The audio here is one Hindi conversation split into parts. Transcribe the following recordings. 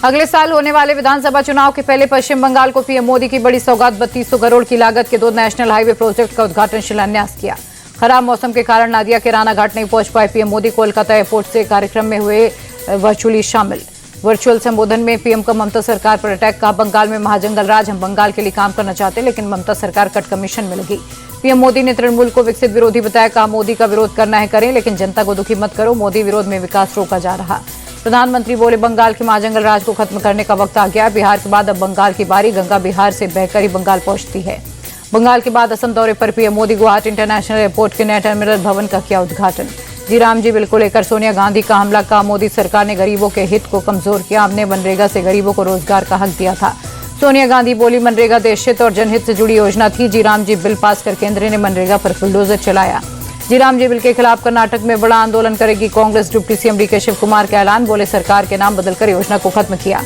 अगले साल होने वाले विधानसभा चुनाव के पहले पश्चिम बंगाल को पीएम मोदी की बड़ी सौगात 3200 करोड़ की लागत के 2 नेशनल हाईवे प्रोजेक्ट का उद्घाटन शिलान्यास किया। खराब मौसम के कारण नादिया के राना घाट नहीं पहुंच पाए पीएम मोदी कोलकाता एयरपोर्ट से कार्यक्रम में हुए वर्चुअली शामिल। वर्चुअल संबोधन में पीएम का ममता सरकार पर अटैक, कहा बंगाल में महाजंगल राज, हम बंगाल के लिए काम करना चाहते लेकिन ममता सरकार कट कमीशन में लगी। पीएम मोदी ने तृणमूल को विकसित विरोधी बताया, कहा मोदी का विरोध करना है करें लेकिन जनता को दुखी मत करो, मोदी विरोध में विकास रोका जा रहा। प्रधानमंत्री बोले बंगाल के महाजंगल राज को खत्म करने का वक्त आ गया। बिहार के बाद अब बंगाल की बारी, गंगा बिहार से बहकर ही बंगाल पहुंचती है। बंगाल के बाद असम दौरे पर PM Modi Guwahati international airport के नए टर्मिनल भवन का किया उद्घाटन। जी राम जी बिल को लेकर सोनिया गांधी का हमला, कहा मोदी सरकार ने गरीबों के हित को कमजोर किया, हमने मनरेगा से गरीबों को रोजगार का हक दिया था। सोनिया गांधी बोली मनरेगा देशहित और जनहित से जुड़ी योजना थी। जी राम जी बिल पास कर केंद्र ने मनरेगा पर बुलडोजर चलाया। जी राम जी बिल के खिलाफ कर्नाटक में बड़ा आंदोलन करेगी Congress, deputy CM DK Shivakumar का ऐलान, बोले सरकार के नाम बदलकर योजना को खत्म किया।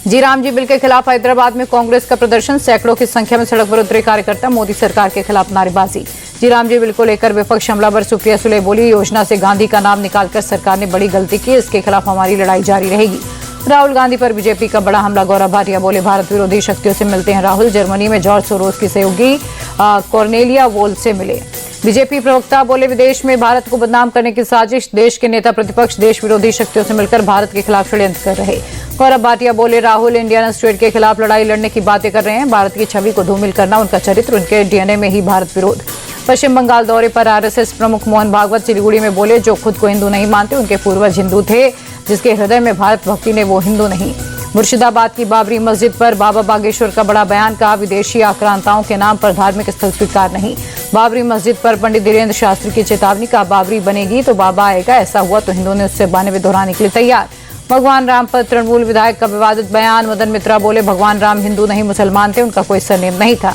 जी राम जी बिल के खिलाफ हैदराबाद में कांग्रेस का प्रदर्शन, सैकड़ों की संख्या में सड़क पर उतरे कार्यकर्ता, मोदी सरकार के खिलाफ नारेबाजी। जी राम जी बिल को लेकर विपक्ष हमलावर सुप्रिया सुले बोली योजना से गांधी का नाम निकालकर सरकार ने बड़ी गलती की, इसके खिलाफ हमारी लड़ाई जारी रहेगी। राहुल गांधी पर बीजेपी का बड़ा हमला, गौरव भाटिया बोले भारत विरोधी शक्तियों से मिलते हैं राहुल, जर्मनी में जॉर्ज सोरोस की सहयोगी कॉर्नेलिया वोल्स से मिले। बीजेपी प्रवक्ता बोले विदेश में भारत को बदनाम करने की साजिश, देश के नेता प्रतिपक्ष देश विरोधी शक्तियों से मिलकर भारत के खिलाफ षड्यंत्र कर रहे। गौरव भाटिया बोले राहुल इंडियन स्टेट के खिलाफ लड़ाई लड़ने की बातें कर रहे हैं, भारत की छवि को धूमिल करना उनका चरित्र, उनके डीएनए में ही भारत विरोध। पश्चिम बंगाल दौरे पर आरएसएस प्रमुख मोहन भागवत सिलीगुड़ी में बोले जो खुद को हिंदू नहीं मानते उनके पूर्वज हिंदू थे, जिसके हृदय में भारत भक्ति ने वो हिंदू नहीं। मुर्शिदाबाद की बाबरी मस्जिद पर बाबा बागेश्वर का बड़ा बयान, कहा विदेशी आक्रांताओं के नाम पर धार्मिक स्थल स्वीकार नहीं। बाबरी मस्जिद पर पंडित धीरेन्द्र शास्त्री की चेतावनी, कहा बाबरी बनेगी तो बाबा आएगा, ऐसा हुआ तो हिंदुओं ने उससे 92 दोहराने के लिए तैयार। भगवान राम पर तृणमूल विधायक का विवादित बयान, मदन मित्रा बोले भगवान राम हिंदू नहीं मुसलमान थे, उनका कोई सरनेम नहीं था।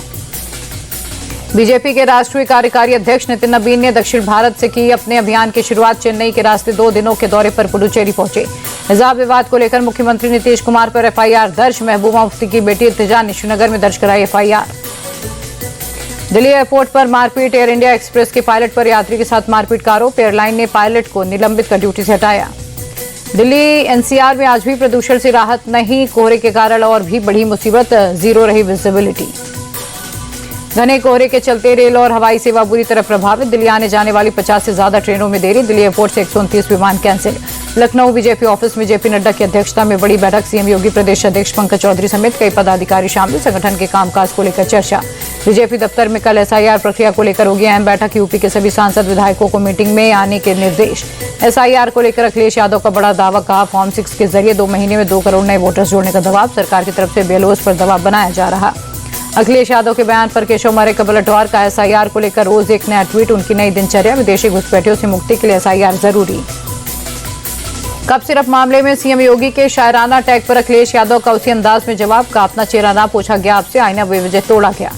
बीजेपी के राष्ट्रीय कार्यकारी अध्यक्ष नितिन नबीन ने दक्षिण भारत से की अपने अभियान की शुरुआत, चेन्नई के रास्ते 2 दिनों के दौरे पर पुडुचेरी पहुंचे। हिजाब विवाद को लेकर मुख्यमंत्री नीतीश कुमार पर एफआईआर दर्ज, महबूबा मुफ्ती की बेटी इर्तिजा ने श्रीनगर में दर्ज कराई एफआईआर। दिल्ली एयरपोर्ट पर मारपीट, एयर इंडिया एक्सप्रेस के पायलट पर यात्री के साथ मारपीट का आरोप, एयरलाइन ने पायलट को निलंबित कर ड्यूटी से हटाया। दिल्ली एनसीआर में आज भी प्रदूषण से राहत नहीं, कोहरे के कारण और भी बड़ी मुसीबत, जीरो रही विजिबिलिटी। घने कोहरे के चलते रेल और हवाई सेवा बुरी तरह प्रभावित, दिल्ली आने जाने वाली 50 से ज्यादा ट्रेनों में देरी, दिल्ली एयरपोर्ट से 129 विमान कैंसिल। लखनऊ बीजेपी ऑफिस में जेपी नड्डा की अध्यक्षता में बड़ी बैठक, सीएम योगी, प्रदेश अध्यक्ष पंकज चौधरी समेत कई पदाधिकारी शामिल, संगठन के कामकाज को लेकर चर्चा। बीजेपी दफ्तर में कल एसआईआर प्रक्रिया को लेकर होगी अहम बैठक, यूपी के सभी सांसद विधायकों को मीटिंग में आने के निर्देश। एसआईआर को लेकर अखिलेश यादव का बड़ा दावा, कहा फॉर्म 6 के जरिए 2 महीने में 2 करोड़ नए वोटर्स जोड़ने का दबाव, सरकार की तरफ से बेलोस पर दबाव बनाया जा रहा। अखिलेश यादव के बयान पर केशव मौर्य का पलटवार, का एसआईआर को लेकर रोज एक नया ट्वीट, उनकी नई दिनचर्या, विदेशी घुसपैठियों से मुक्ति के लिए एसआईआर जरूरी। कप सिरप मामले में सीएम योगी के शायराना टैग पर अखिलेश यादव का उसी अंदाज में जवाब, का अपना चेहरा ना पूछा गया आपसे, आईना बेवजह तोड़ा गया।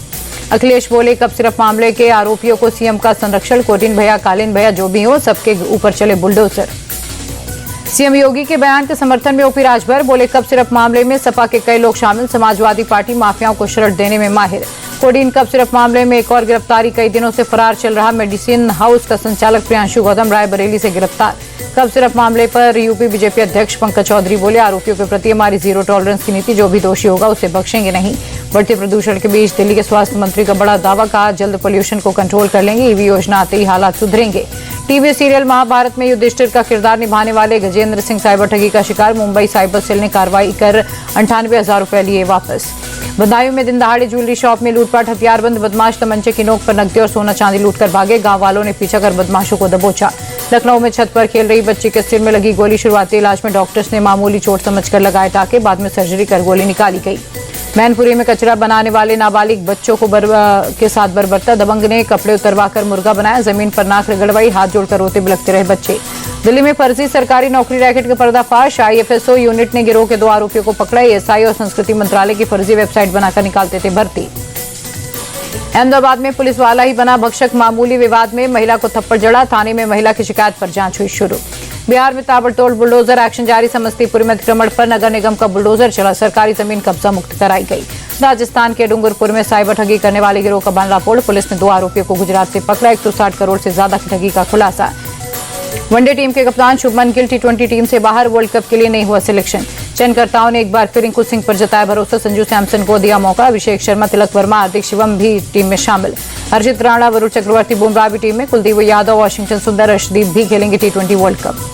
अखिलेश बोले कप सिरप मामले के आरोपियों को सीएम का संरक्षण, कोटिन भैया कालीन भैया जो भी हो सबके ऊपर चले बुलडोजर। सीएम योगी के बयान के समर्थन में ओपी राजभर, बोले कप सिरप मामले में सपा के कई लोग शामिल, समाजवादी पार्टी माफियाओं को शरट देने में माहिर। कोडीन कप सिरप मामले में एक और गिरफ्तारी, कई दिनों से फरार चल रहा मेडिसिन हाउस का संचालक प्रियांशु गौतम रायबरेली से गिरफ्तार। कप सिरप मामले पर यूपी बीजेपी अध्यक्ष पंकज चौधरी बोले आरोपियों के प्रति हमारी जीरो टॉलरेंस की नीति, जो भी दोषी होगा उसे बख्शेंगे नहीं। बढ़ते प्रदूषण के बीच दिल्ली के स्वास्थ्य मंत्री का बड़ा दावा, कहा जल्द पोल्यूशन को कंट्रोल कर लेंगे, ईवी योजना आते ही हालात सुधरेंगे। टीवी सीरियल महाभारत में युधिष्ठिर का किरदार निभाने वाले गजेंद्र सिंह साइबर ठगी का शिकार, मुंबई साइबर सेल ने कार्रवाई कर 98,000 रुपए लिए वापस। बदायूं में दिन दहाड़े ज्वेलरी शॉप में लूटपाट, हथियारबंद बदमाश तमंचे की नोक पर नकदी और सोना चांदी लूटकर भागे, गांव वालों ने पीछा कर बदमाशों को दबोचा। लखनऊ में छत पर खेल रही बच्ची के सिर में लगी गोली, शुरुआती इलाज में डॉक्टर्स ने मामूली चोट समझकर लगाए टाके, बाद में सर्जरी कर गोली निकाली गई। मैनपुरी में कचरा बनाने वाले नाबालिग बच्चों को के साथ बर्बरता, दबंग ने कपड़े उतरवाकर मुर्गा बनाया, जमीन पर नाक रगड़वाई, हाथ जोड़कर रोते बिलखते रहे बच्चे। दिल्ली में फर्जी सरकारी नौकरी रैकेट का पर्दाफाश, आईएफएसओ यूनिट ने गिरोह के 2 आरोपियों को पकड़ा, एएसआई और संस्कृति मंत्रालय की फर्जी वेबसाइट बनाकर निकालते थे भर्ती। अहमदाबाद में पुलिस वाला ही बना भक्षक, मामूली विवाद में महिला को थप्पड़ जड़ा, थाने में महिला की शिकायत पर जांच हुई शुरू। बिहार में ताबड़तोड़ बुलडोजर एक्शन जारी, समस्तीपुर में अतिक्रमण पर नगर निगम का बुलडोजर चला, सरकारी जमीन कब्जा मुक्त कराई गई। राजस्थान के डूंगरपुर में साइबर ठगी करने वाले गिरोह का बनला फोड़, पुलिस ने 2 आरोपियों को गुजरात से पकड़ा, 160 करोड़ से ज्यादा की ठगी का खुलासा। वनडे टीम के कप्तान शुभमन गिल टी20 टीम से बाहर, वर्ल्ड कप के लिए नहीं हुआ सिलेक्शन। चयनकर्ताओं ने एक बार फिर रिंकू सिंह पर जताया भरोसा, संजू सैमसन को दिया मौका। अभिषेक शर्मा, तिलक वर्मा, हार्दिक शिवम भी टीम में शामिल। हर्षित राणा, वरुण चक्रवर्ती, बुमराह भी टीम में। कुलदीप यादव, वाशिंगटन सुंदर, अर्शदीप भी खेलेंगे टी20 वर्ल्ड कप।